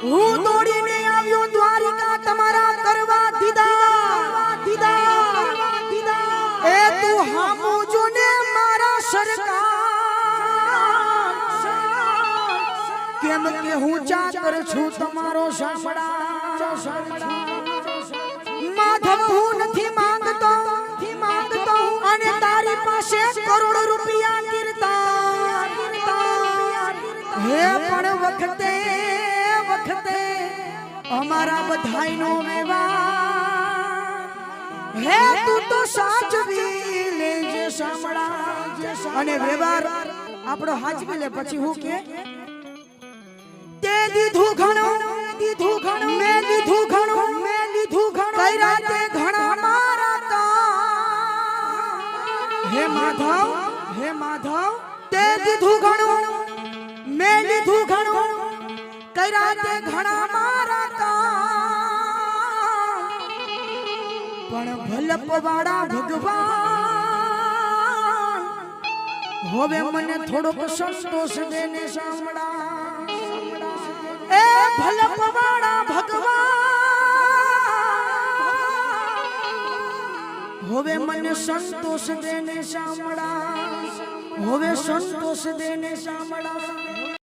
હું દોડીને આવ્યો દ્વારિકા તમારા કરવા દીદા એ તું હામુ જોને મારા સરકાર કેમ કે હું ચાકર છું તમારો સાંભળા માધવ હું નથી માંગતો અને તારી પાસે કરોડો રૂપિયા કીર્તન હે પણ વખતે અમારા બધાયનો વ્યવહાર હે તું તો સાચવી લેજે સાંભળા અને વ્યવહાર આપણો હાચવી લે પછી હું કે તે દીધું ઘણું મેં દીધું ઘણું કઈ રાતે ઘણા મારા કામ હે માધવ તે દીધું ઘણું મેં લીધું ઘણું કઈ રાતે ઘણા મારા કામ પણ ભલપવાળા ભગવાન હવે મને થોડોક સંતોષ દેને સાંભળા એ ભલપવાળા ભગવાન હવે મને સંતોષ દેને સાંભળા હવે સંતોષ દેને સાંભળા